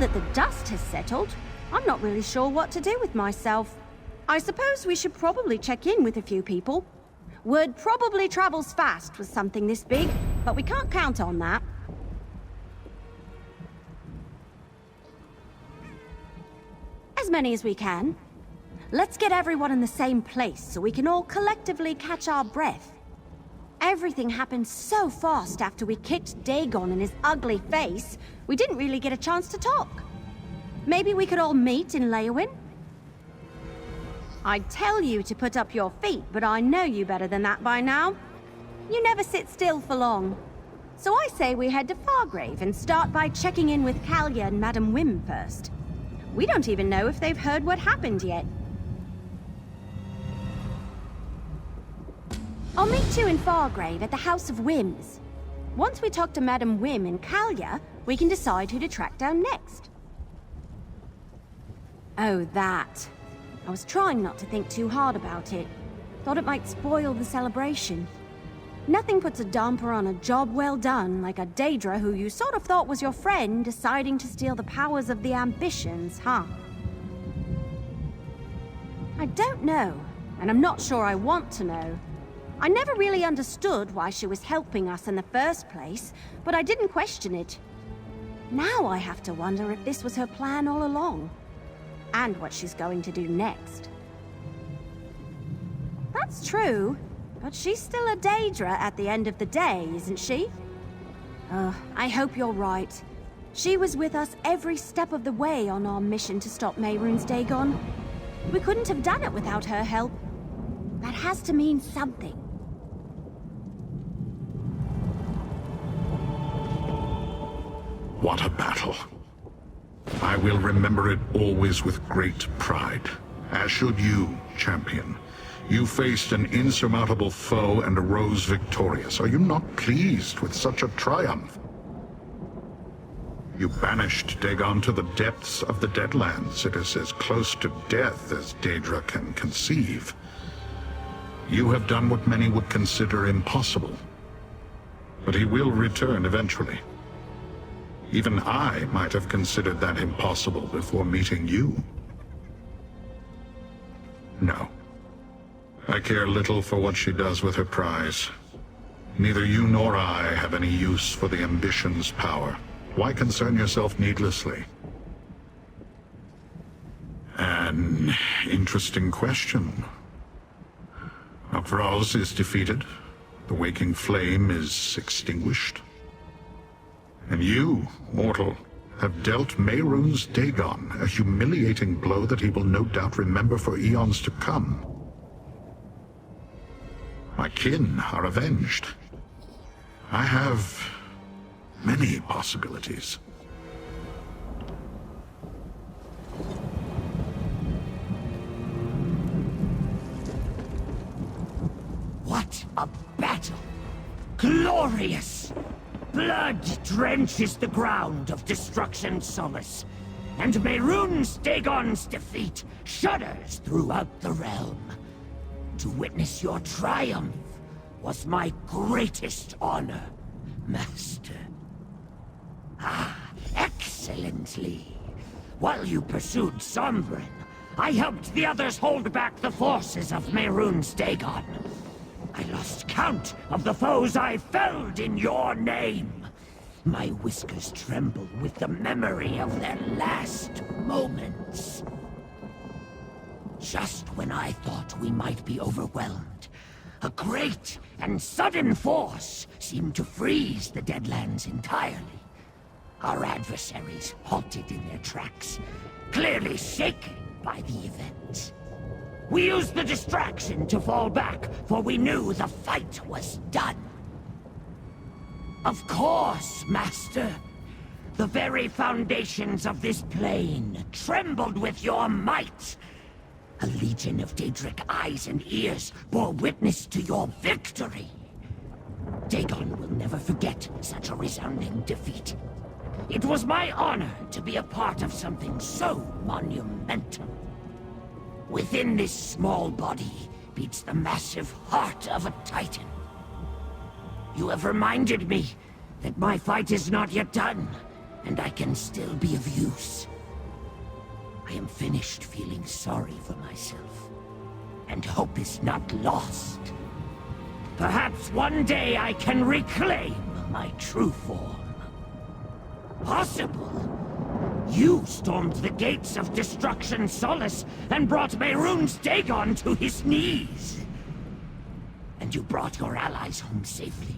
that the dust has settled, I'm not really sure what to do with myself. I suppose we should probably check in with a few people. Word probably travels fast with something this big, but we can't count on that. As many as we can. Let's get everyone in the same place so we can all collectively catch our breath. Everything happened so fast after we kicked Dagon in his ugly face, we didn't really get a chance to talk. Maybe we could all meet in Leyawiin? I'd tell you to put up your feet, but I know you better than that by now. You never sit still for long. So I say we head to Fargrave and start by checking in with Kalya and Madam Wim first. We don't even know if they've heard what happened yet. I'll meet you in Fargrave at the House of Whims. Once we talk to Madam Wim and Kalya, we can decide who to track down next. Oh, that. I was trying not to think too hard about it. Thought it might spoil the celebration. Nothing puts a damper on a job well done like a Daedra who you sort of thought was your friend deciding to steal the powers of the ambitions, huh? I don't know, and I'm not sure I want to know. I never really understood why she was helping us in the first place, but I didn't question it. Now I have to wonder if this was her plan all along, and what she's going to do next. That's true, but she's still a Daedra at the end of the day, isn't she? I hope you're right. She was with us every step of the way on our mission to stop Mehrunes Dagon. We couldn't have done it without her help. That has to mean something. What a battle. I will remember it always with great pride. As should you, champion. You faced an insurmountable foe and arose victorious. Are you not pleased with such a triumph? You banished Dagon to the depths of the Deadlands. It is as close to death as Daedra can conceive. You have done what many would consider impossible. But he will return eventually. Even I might have considered that impossible before meeting you. No. I care little for what she does with her prize. Neither you nor I have any use for the ambition's power. Why concern yourself needlessly? An interesting question. Afroz is defeated. The waking flame is extinguished. And you, mortal, have dealt Mehrunes Dagon a humiliating blow that he will no doubt remember for eons to come. My kin are avenged. I have many possibilities. What a battle! Glorious! Blood drenches the ground of Destruction's solace, and Mehrunes Dagon's defeat shudders throughout the realm. To witness your triumph was my greatest honor, Master. Ah, excellently. While you pursued Sombrin, I helped the others hold back the forces of Mehrunes Dagon. I lost count of the foes I felled in your name. My whiskers tremble with the memory of their last moments. Just when I thought we might be overwhelmed, a great and sudden force seemed to freeze the Deadlands entirely. Our adversaries halted in their tracks, clearly shaken by the event. We used the distraction to fall back, for we knew the fight was done. Of course, Master. The very foundations of this plane trembled with your might. A legion of Daedric eyes and ears bore witness to your victory. Dagon will never forget such a resounding defeat. It was my honor to be a part of something so monumental. Within this small body beats the massive heart of a titan. You have reminded me that my fight is not yet done, and I can still be of use. I am finished feeling sorry for myself, and hope is not lost. Perhaps one day I can reclaim my true form. Possible. You stormed the gates of Destruction Solace and brought Mehrunes Dagon to his knees. And you brought your allies home safely.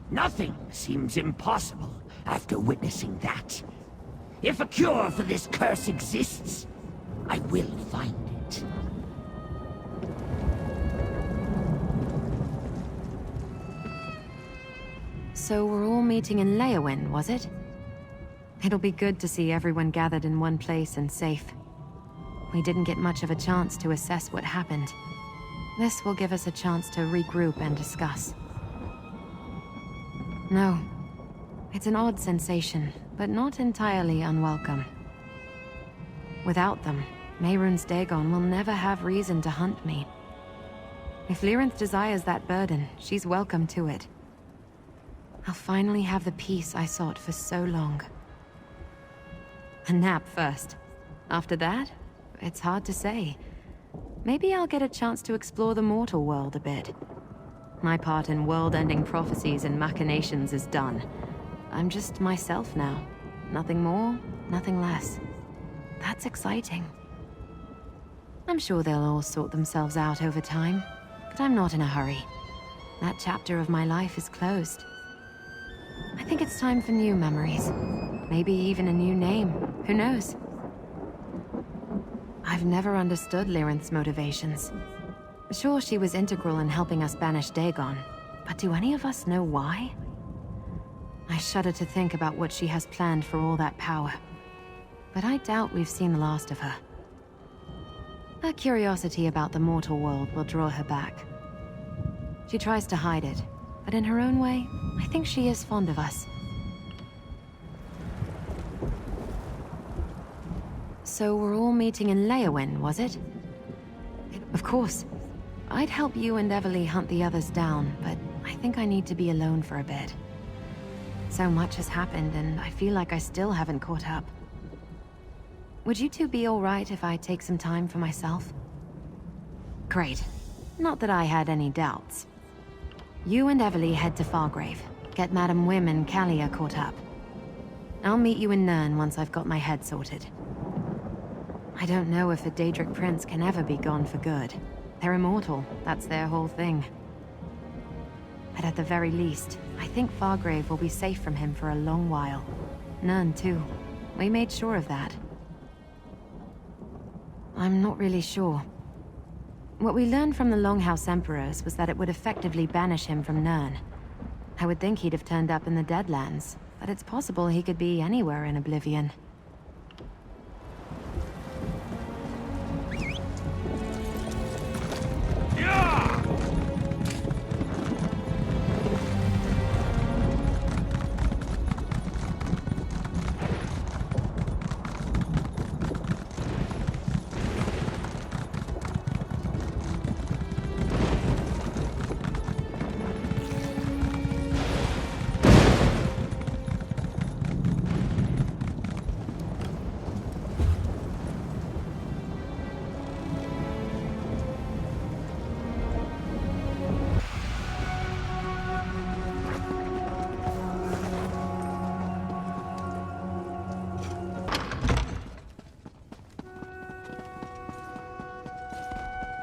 Nothing seems impossible after witnessing that. If a cure for this curse exists, I will find it. So we're all meeting in Leyawiin, was it? It'll be good to see everyone gathered in one place and safe. We didn't get much of a chance to assess what happened. This will give us a chance to regroup and discuss. No. It's an odd sensation, but not entirely unwelcome. Without them, Mehrunes Dagon will never have reason to hunt me. If Lyranth desires that burden, she's welcome to it. I'll finally have the peace I sought for so long. A nap first. After that, it's hard to say. Maybe I'll get a chance to explore the mortal world a bit. My part in world-ending prophecies and machinations is done. I'm just myself now. Nothing more, nothing less. That's exciting. I'm sure they'll all sort themselves out over time, but I'm not in a hurry. That chapter of my life is closed. I think it's time for new memories. Maybe even a new name. Who knows? I've never understood Lyranth's motivations. Sure, she was integral in helping us banish Dagon, but do any of us know why? I shudder to think about what she has planned for all that power. But I doubt we've seen the last of her. Her curiosity about the mortal world will draw her back. She tries to hide it, but in her own way, I think she is fond of us. So we're all meeting in Leyawiin, was it? Of course. I'd help you and Eveli hunt the others down, but I think I need to be alone for a bit. So much has happened, and I feel like I still haven't caught up. Would you two be alright if I take some time for myself? Great. Not that I had any doubts. You and Eveli head to Fargrave. Get Madam Wim and Kalia caught up. I'll meet you in Nirn once I've got my head sorted. I don't know if a Daedric prince can ever be gone for good. They're immortal, that's their whole thing. But at the very least, I think Fargrave will be safe from him for a long while. Nirn too. We made sure of that. I'm not really sure. What we learned from the Longhouse Emperors was that it would effectively banish him from Nirn. I would think he'd have turned up in the Deadlands, but it's possible he could be anywhere in Oblivion.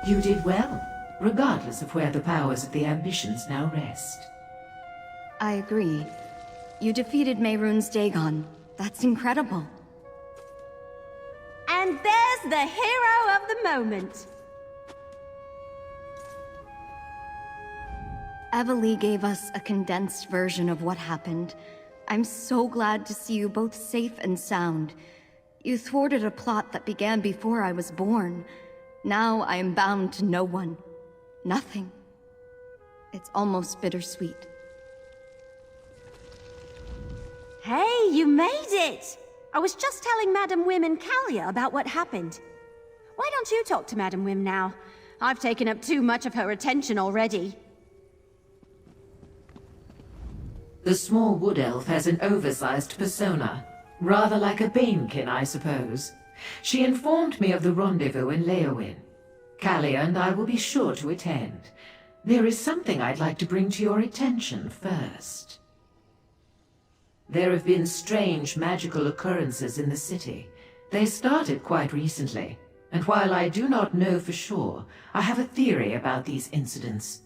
You did well, regardless of where the powers of the ambitions now rest. I agree. You defeated Mehrunes Dagon. That's incredible. And there's the hero of the moment. Eveli gave us a condensed version of what happened. I'm so glad to see you both safe and sound. You thwarted a plot that began before I was born. Now I am bound to no one. Nothing. It's almost bittersweet. Hey, you made it! I was just telling Madam Wim and Kalia about what happened. Why don't you talk to Madam Wim now? I've taken up too much of her attention already. The small wood elf has an oversized persona, rather like a Banekin, I suppose. She informed me of the rendezvous in Leyawiin. Kalia and I will be sure to attend. There is something I'd like to bring to your attention first. There have been strange magical occurrences in the city. They started quite recently, and while I do not know for sure, I have a theory about these incidents.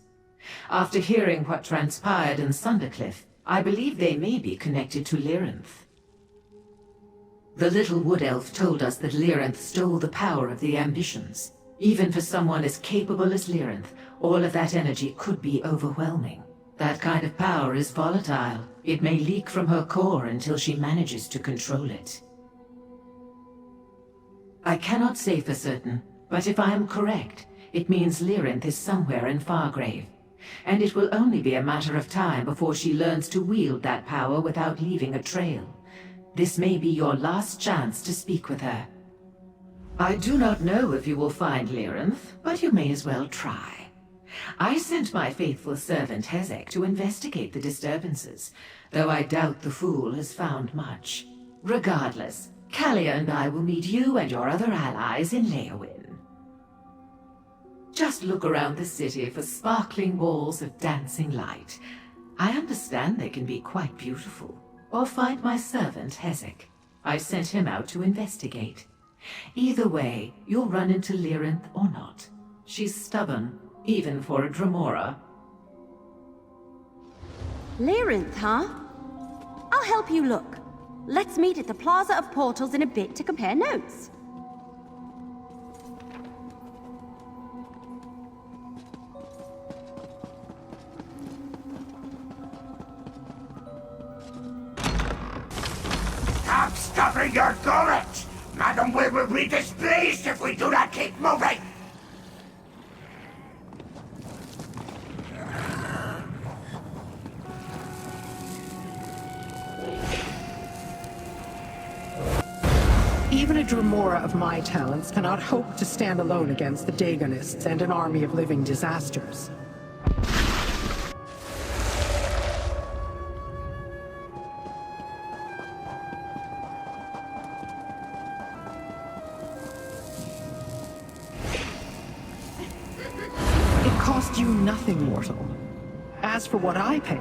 After hearing what transpired in Sundercliff, I believe they may be connected to Lyranth. The little wood elf told us that Lyranth stole the power of the ambitions. Even for someone as capable as Lyranth, all of that energy could be overwhelming. That kind of power is volatile. It may leak from her core until she manages to control it. I cannot say for certain, but if I am correct, it means Lyranth is somewhere in Fargrave. And it will only be a matter of time before she learns to wield that power without leaving a trail. This may be your last chance to speak with her. I do not know if you will find Lyranth, but you may as well try. I sent my faithful servant Hezek to investigate the disturbances, though I doubt the fool has found much. Regardless, Kalia and I will meet you and your other allies in Leyawiin. Just look around the city for sparkling walls of dancing light. I understand they can be quite beautiful. Or find my servant Hezek. I sent him out to investigate. Either way, you'll run into Lyranth or not. She's stubborn, even for a Dremora. Lyranth, huh? I'll help you look. Let's meet at the Plaza of Portals in a bit to compare notes. Stop stuffing your gullet! Madam, we will be displeased if we do not keep moving! Even a Dremora of my talents cannot hope to stand alone against the Dagonists and an army of living disasters. It cost you nothing, mortal. As for what I paid,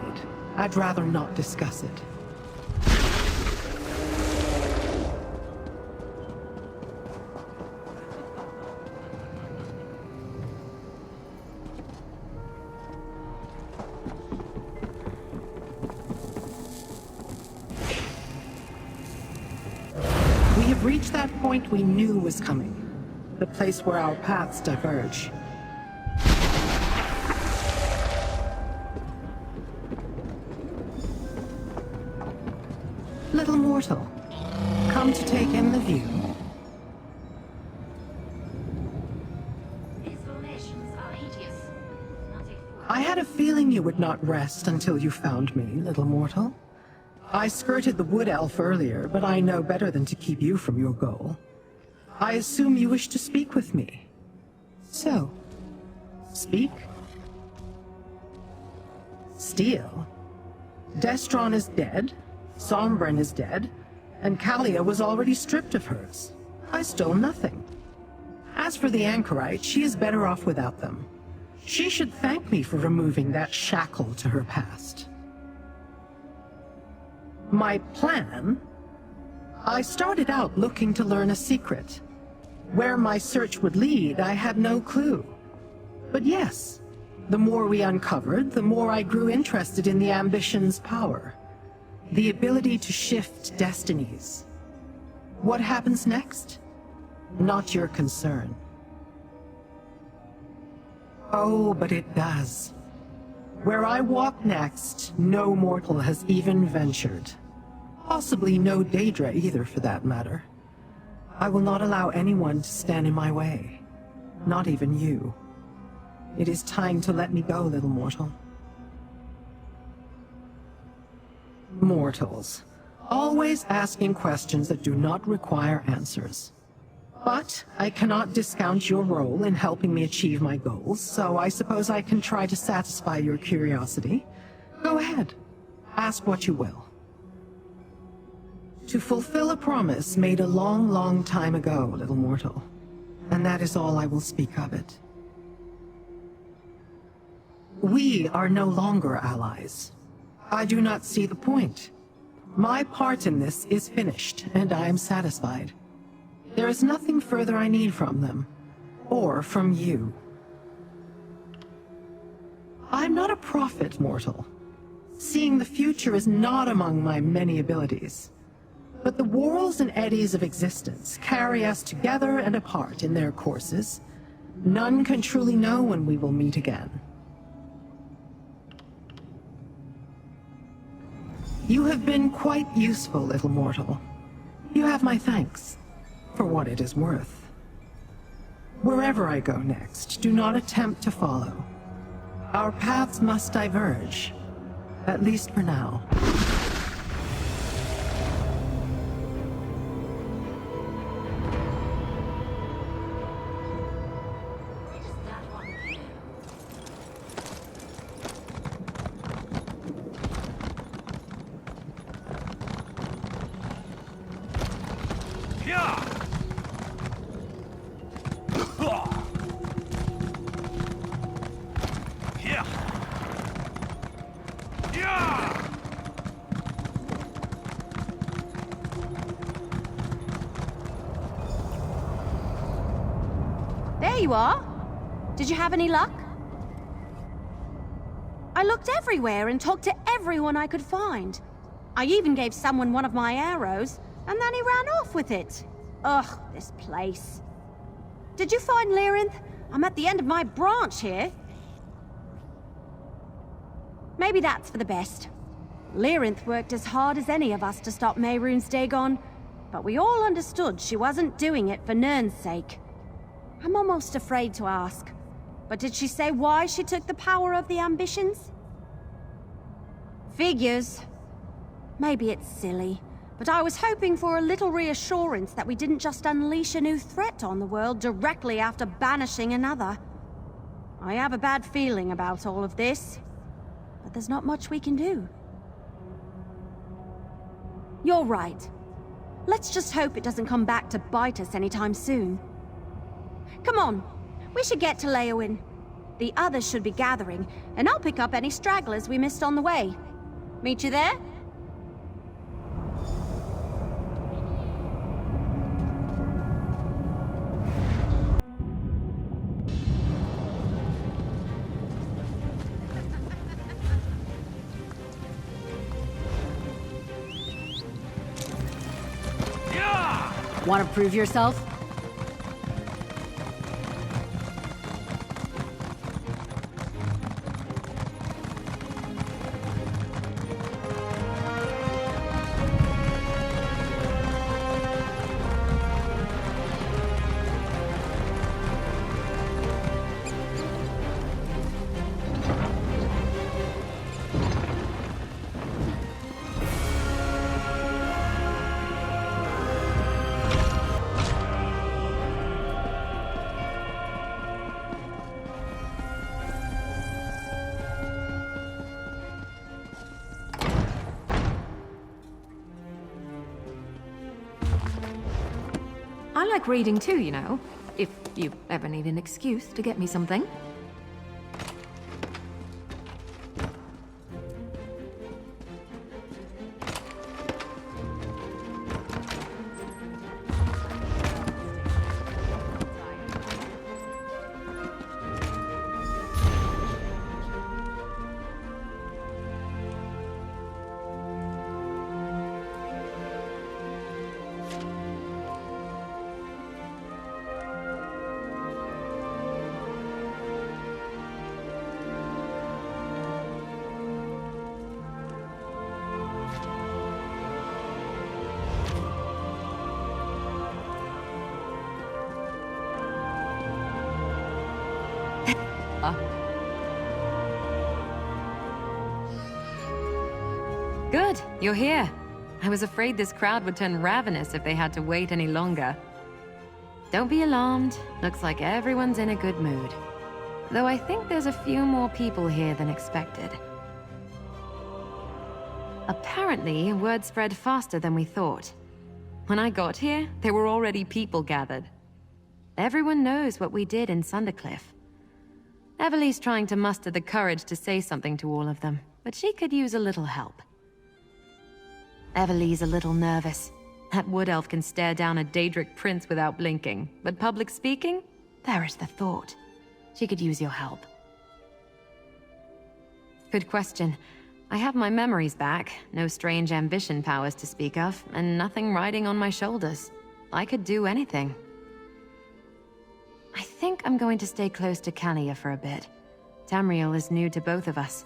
I'd rather not discuss it. We have reached that point we knew was coming. The place where our paths diverge. Little mortal, come to take in the view. I had a feeling you would not rest until you found me, little mortal. I skirted the wood elf earlier, but I know better than to keep you from your goal. I assume you wish to speak with me. So, speak. Steal? Destron is dead, Sombren is dead, and Kalia was already stripped of hers. I stole nothing. As for the anchorite, she is better off without them. She should thank me for removing that shackle to her past. My plan? I started out looking to learn a secret. Where my search would lead, I had no clue. But yes, the more we uncovered, the more I grew interested in the ambition's power. The ability to shift destinies. What happens next? Not your concern. Oh, but it does. Where I walk next, no mortal has even ventured. Possibly no Daedra either, for that matter. I will not allow anyone to stand in my way. Not even you. It is time to let me go, little mortal. Mortals. Always asking questions that do not require answers. But I cannot discount your role in helping me achieve my goals, so I suppose I can try to satisfy your curiosity. Go ahead. Ask what you will. To fulfill a promise made a long, long time ago, little mortal. And that is all I will speak of it. We are no longer allies. I do not see the point. My part in this is finished, and I am satisfied. There is nothing further I need from them, or from you. I'm not a prophet, mortal. Seeing the future is not among my many abilities. But the whirls and eddies of existence carry us together and apart in their courses. None can truly know when we will meet again. You have been quite useful, little mortal. You have my thanks, for what it is worth. Wherever I go next, do not attempt to follow. Our paths must diverge, at least for now. There you are. Did you have any luck? I looked everywhere and talked to everyone I could find. I even gave someone one of my arrows, and then he ran off with it. Ugh, this place. Did you find Lyranth? I'm at the end of my branch here. Maybe that's for the best. Lyranth worked as hard as any of us to stop Mehrunes Dagon, but we all understood she wasn't doing it for Nirn's sake. I'm almost afraid to ask, but did she say why she took the power of the ambitions? Figures. Maybe it's silly, but I was hoping for a little reassurance that we didn't just unleash a new threat on the world directly after banishing another. I have a bad feeling about all of this, but there's not much we can do. You're right. Let's just hope it doesn't come back to bite us anytime soon. Come on, we should get to Leyawiin. The others should be gathering, and I'll pick up any stragglers we missed on the way. Meet you there? Want to prove yourself? I like reading too, you know. If you ever need an excuse to get me something. Good, you're here. I was afraid this crowd would turn ravenous if they had to wait any longer. Don't be alarmed. Looks like everyone's in a good mood. Though I think there's a few more people here than expected. Apparently, word spread faster than we thought. When I got here, there were already people gathered. Everyone knows what we did in Sundercliff. Eveli's trying to muster the courage to say something to all of them, but she could use a little help. Eveli's a little nervous. That wood elf can stare down a Daedric prince without blinking, but public speaking? There is the thought. She could use your help. Good question. I have my memories back, no strange ambition powers to speak of, and nothing riding on my shoulders. I could do anything. I think I'm going to stay close to Kalia for a bit. Tamriel is new to both of us.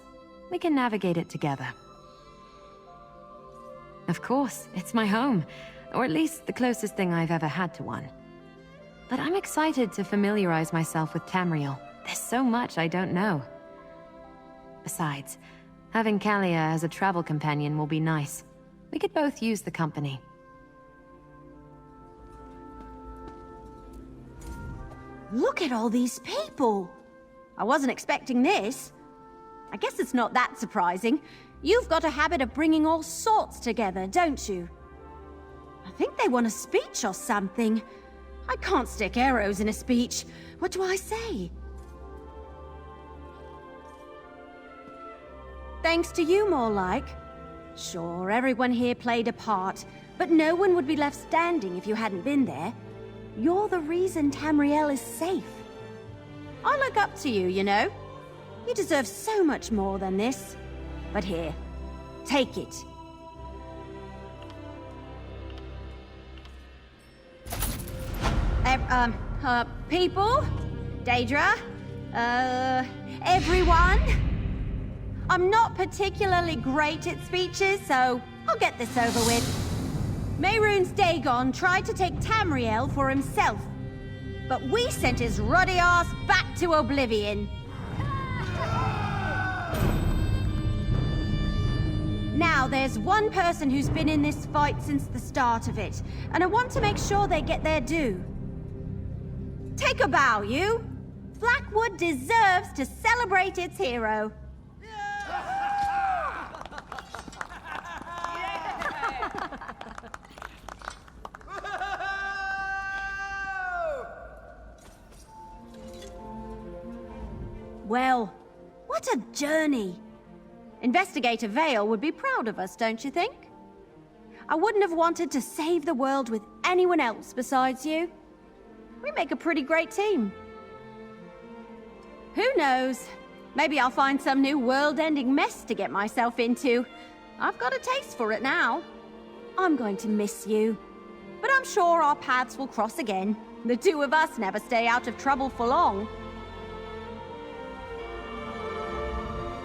We can navigate it together. Of course, it's my home, or at least the closest thing I've ever had to one. But I'm excited to familiarize myself with Tamriel. There's so much I don't know. Besides, having Kalia as a travel companion will be nice. We could both use the company. Look at all these people! I wasn't expecting this. I guess it's not that surprising. You've got a habit of bringing all sorts together, don't you? I think they want a speech or something. I can't stick arrows in a speech. What do I say? Thanks to you, more like. Sure, everyone here played a part, but no one would be left standing if you hadn't been there. You're the reason Tamriel is safe. I look up to you, you know. You deserve so much more than this. But here, take it. People? Daedra? Everyone? I'm not particularly great at speeches, so I'll get this over with. Mehrunes Dagon tried to take Tamriel for himself, but we sent his ruddy ass back to oblivion. Now, there's one person who's been in this fight since the start of it, and I want to make sure they get their due. Take a bow, you! Blackwood deserves to celebrate its hero. Well, what a journey. Investigator Vale would be proud of us, don't you think? I wouldn't have wanted to save the world with anyone else besides you. We make a pretty great team. Who knows? Maybe I'll find some new world-ending mess to get myself into. I've got a taste for it now. I'm going to miss you. But I'm sure our paths will cross again. The two of us never stay out of trouble for long.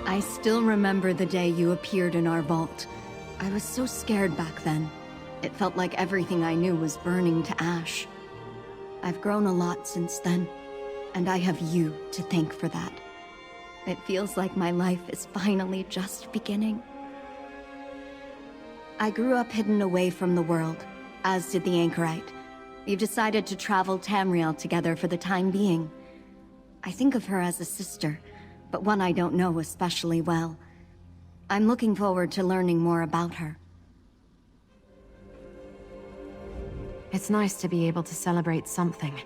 I still remember the day you appeared in our vault. I was so scared back then. It felt like everything I knew was burning to ash. I've grown a lot since then, and I have you to thank for that. It feels like my life is finally just beginning. I grew up hidden away from the world, as did the Anchorite. We've decided to travel Tamriel together for the time being. I think of her as a sister, but one I don't know especially well. I'm looking forward to learning more about her. It's nice to be able to celebrate something.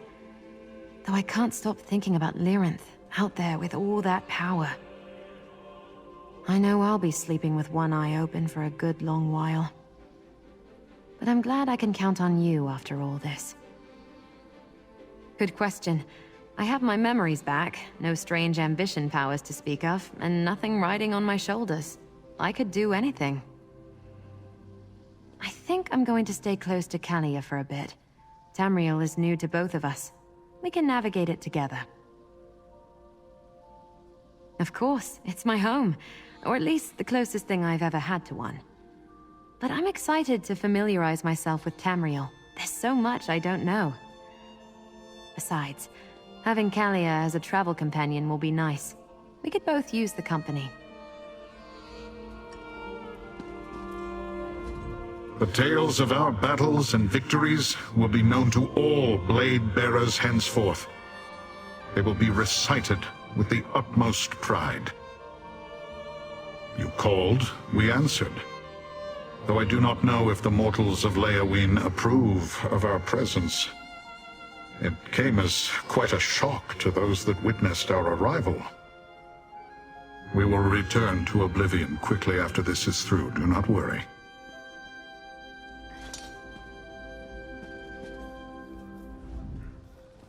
Though I can't stop thinking about Lyranth, out there with all that power. I know I'll be sleeping with one eye open for a good long while. But I'm glad I can count on you after all this. Good question. I have my memories back, no strange ambition powers to speak of, and nothing riding on my shoulders. I could do anything. I think I'm going to stay close to Kalia for a bit. Tamriel is new to both of us. We can navigate it together. Of course, it's my home, or at least the closest thing I've ever had to one. But I'm excited to familiarize myself with Tamriel. There's so much I don't know. Besides, having Kalia as a travel companion will be nice. We could both use the company. The tales of our battles and victories will be known to all blade-bearers henceforth. They will be recited with the utmost pride. You called, we answered. though I do not know if the mortals of Leyawiin approve of our presence. It came as quite a shock to those that witnessed our arrival. We will return to Oblivion quickly after this is through, do not worry.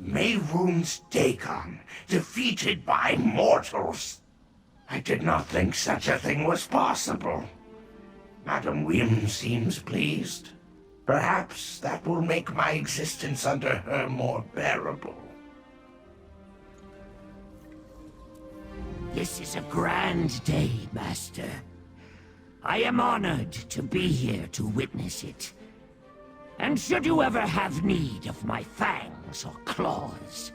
Mehrunes Dagon, defeated by mortals. I did not think such a thing was possible. Madam Wim seems pleased. Perhaps that will make my existence under her more bearable. This is a grand day, Master. I am honored to be here to witness it. And should you ever have need of my fangs or claws,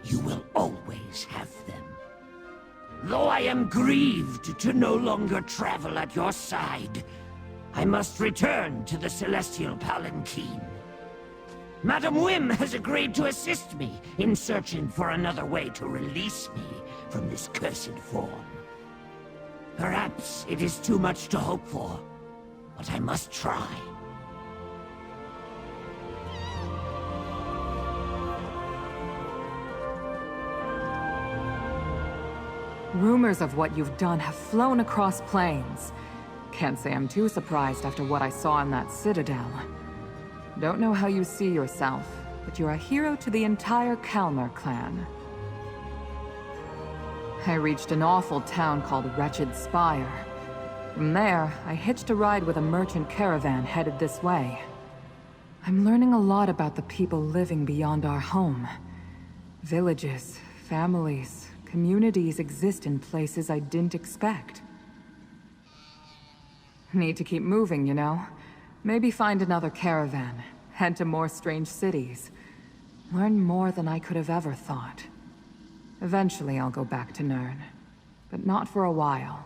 you will always have them. Though I am grieved to no longer travel at your side, I must return to the Celestial Palanquin. Madam Wim has agreed to assist me in searching for another way to release me from this cursed form. Perhaps it is too much to hope for, but I must try. Rumors of what you've done have flown across plains. Can't say I'm too surprised after what I saw in that citadel. Don't know how you see yourself, but you're a hero to the entire Kalmar clan. I reached an awful town called Wretched Spire. From there, I hitched a ride with a merchant caravan headed this way. I'm learning a lot about the people living beyond our home. Villages, families, communities exist in places I didn't expect. Need to keep moving, you know? Maybe find another caravan, head to more strange cities. Learn more than I could have ever thought. Eventually I'll go back to Nirn, but not for a while.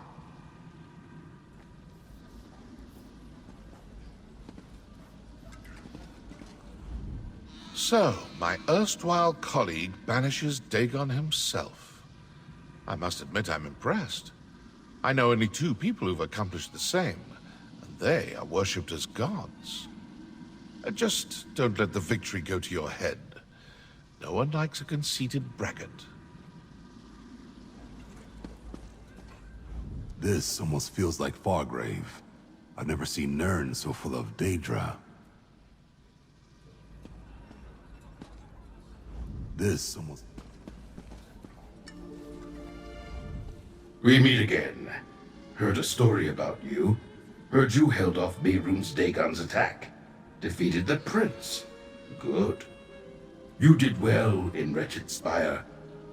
So, my erstwhile colleague banishes Dagon himself. I must admit I'm impressed. I know only 2 people who've accomplished the same, and they are worshipped as gods. Just don't let the victory go to your head. No one likes a conceited braggart. This almost feels like Fargrave. I've never seen Nirn so full of Daedra. This almost... We meet again. Heard a story about you. Heard you held off Mehrunes Dagon's attack. Defeated the prince. Good. You did well in Wretched Spire.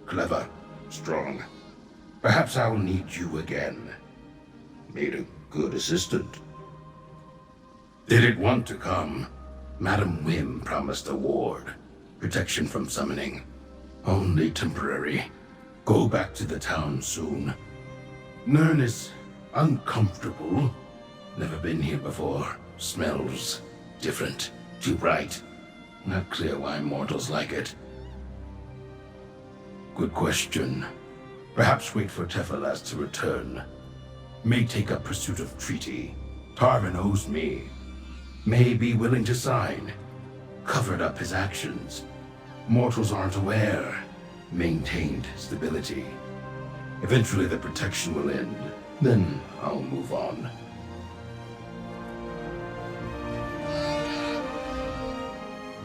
Clever. Strong. Perhaps I'll need you again. Made a good assistant. Didn't want to come. Madam Wim promised a ward. Protection from summoning. Only temporary. Go back to the town soon. Nirn is uncomfortable. Never been here before. Smells different. Too bright. Not clear why mortals like it. Good question. Perhaps wait for Tephalas to return. May take up pursuit of treaty. Tarvin owes me. May be willing to sign. Covered up his actions. Mortals aren't aware. Maintained stability. Eventually the protection will end. Then I'll move on.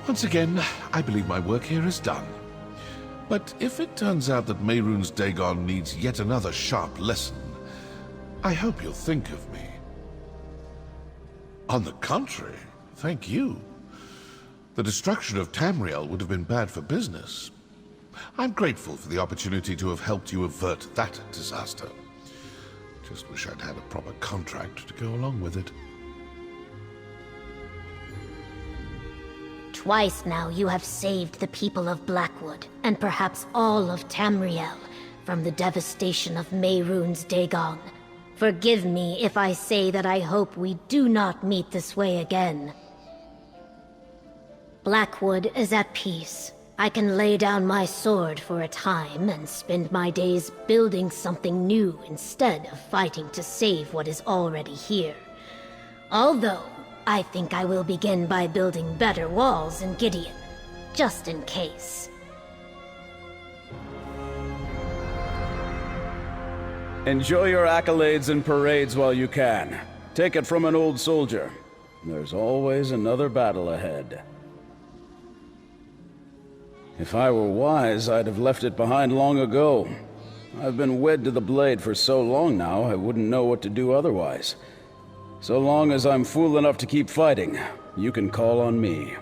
Once again, I believe my work here is done. But if it turns out that Mehrunes Dagon needs yet another sharp lesson, I hope you'll think of me. On the contrary, thank you. The destruction of Tamriel would have been bad for business. I'm grateful for the opportunity to have helped you avert that disaster. Just wish I'd had a proper contract to go along with it. Twice now you have saved the people of Blackwood, and perhaps all of Tamriel, from the devastation of Mehrunes Dagon. Forgive me if I say that I hope we do not meet this way again. Blackwood is at peace. I can lay down my sword for a time and spend my days building something new instead of fighting to save what is already here. Although, I think I will begin by building better walls in Gideon, just in case. Enjoy your accolades and parades while you can. Take it from an old soldier. There's always another battle ahead. If I were wise, I'd have left it behind long ago. I've been wed to the blade for so long now, I wouldn't know what to do otherwise. So long as I'm fool enough to keep fighting, you can call on me.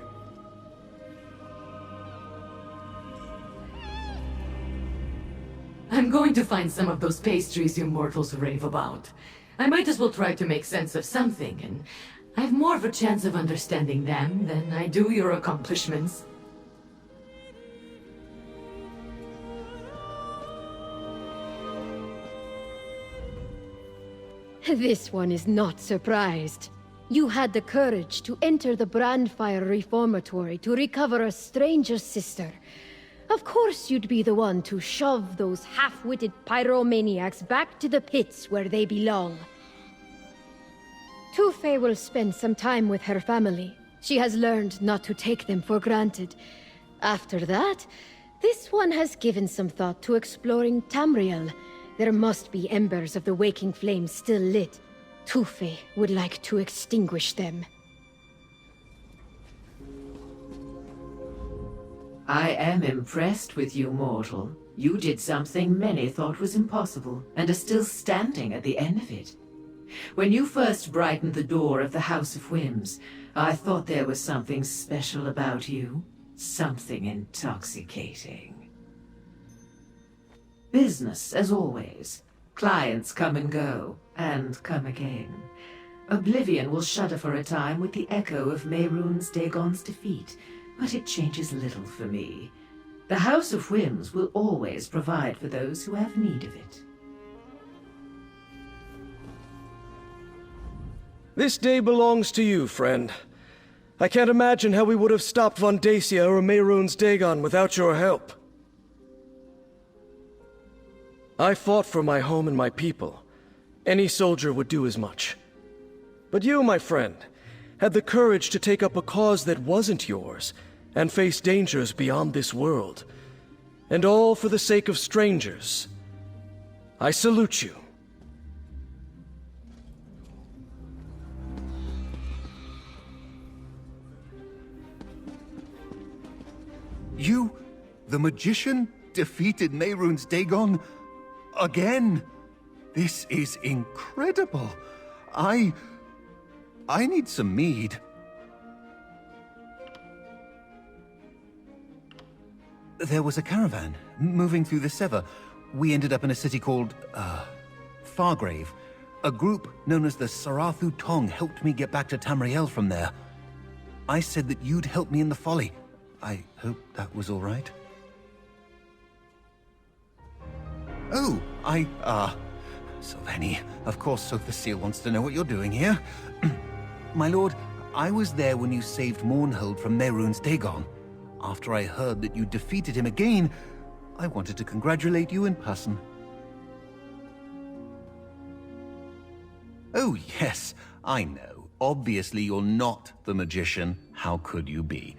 I'm going to find some of those pastries you mortals rave about. I might as well try to make sense of something, and I've more of a chance of understanding them than I do your accomplishments. This one is not surprised. You had the courage to enter the Brandfire Reformatory to recover a stranger's sister. Of course you'd be the one to shove those half-witted pyromaniacs back to the pits where they belong. Tufe will spend some time with her family. She has learned not to take them for granted. After that, this one has given some thought to exploring Tamriel. There must be embers of the waking flame still lit. Tufe would like to extinguish them. I am impressed with you, mortal. You did something many thought was impossible, and are still standing at the end of it. When you first brightened the door of the House of Whims, I thought there was something special about you. Something intoxicating. Business, as always. Clients come and go, and come again. Oblivion will shudder for a time with the echo of Mehrunes Dagon's defeat, but it changes little for me. The House of Whims will always provide for those who have need of it. This day belongs to you, friend. I can't imagine how we would have stopped Von Dacia or Mehrunes Dagon without your help. I fought for my home and my people. Any soldier would do as much. But you, my friend, had the courage to take up a cause that wasn't yours, and face dangers beyond this world. And all for the sake of strangers. I salute you. You, the magician, defeated Mehrunes Dagon? Again? This is incredible. I need some mead. There was a caravan moving through the Sever. We ended up in a city called, Fargrave. A group known as the Sarathu Tong helped me get back to Tamriel from there. I said that you'd help me in the folly. I hope that was all right. Oh, Sylvani, of course Sotha Seal wants to know what you're doing here. My lord, I was there when you saved Mournhold from Mehrunes Dagon. After I heard that you defeated him again, I wanted to congratulate you in person. Oh yes, I know. Obviously you're not the magician. How could you be?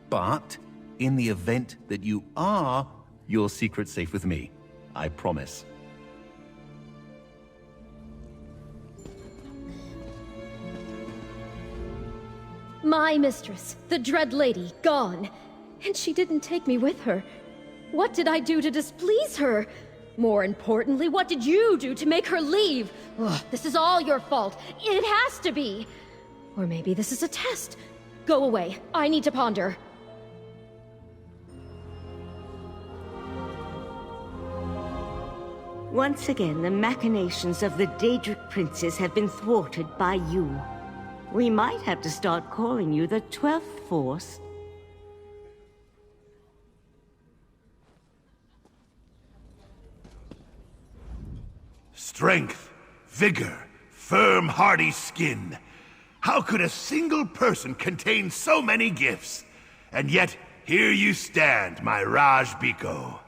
But, in the event that you are, your secret's safe with me. I promise. My mistress, the Dread Lady, gone. And she didn't take me with her. What did I do to displease her? More importantly, what did you do to make her leave? Ugh, this is all your fault. It has to be. Or maybe this is a test. Go away. I need to ponder. Once again, the machinations of the Daedric princes have been thwarted by you. We might have to start calling you the 12th Force. Strength, vigor, firm, hardy skin. How could a single person contain so many gifts? And yet, here you stand, my Raj Biko.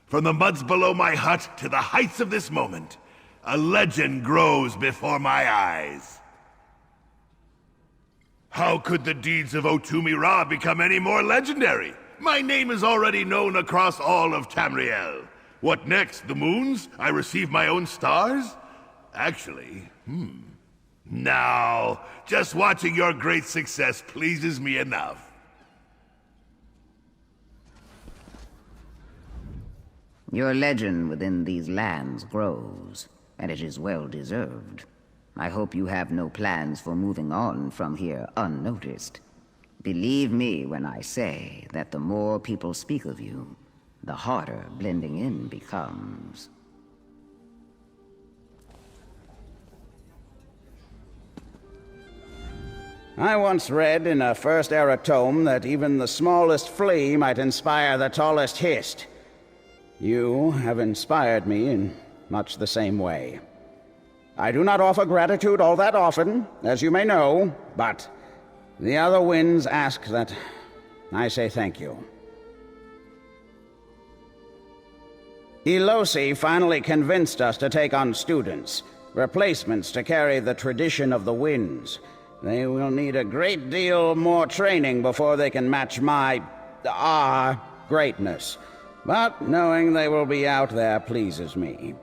From the muds below my hut to the heights of this moment, a legend grows before my eyes. How could the deeds of Otumi Ra become any more legendary? My name is already known across all of Tamriel. What next, the moons? I receive my own stars? Actually, Now, just watching your great success pleases me enough. Your legend within these lands grows, and it is well deserved. I hope you have no plans for moving on from here unnoticed. Believe me when I say that the more people speak of you, the harder blending in becomes. I once read in a First Era tome that even the smallest flea might inspire the tallest hist. You have inspired me in much the same way. I do not offer gratitude all that often, as you may know, but the other winds ask that I say thank you. Elosi finally convinced us to take on students, replacements to carry the tradition of the winds. They will need a great deal more training before they can match our greatness. But knowing they will be out there pleases me.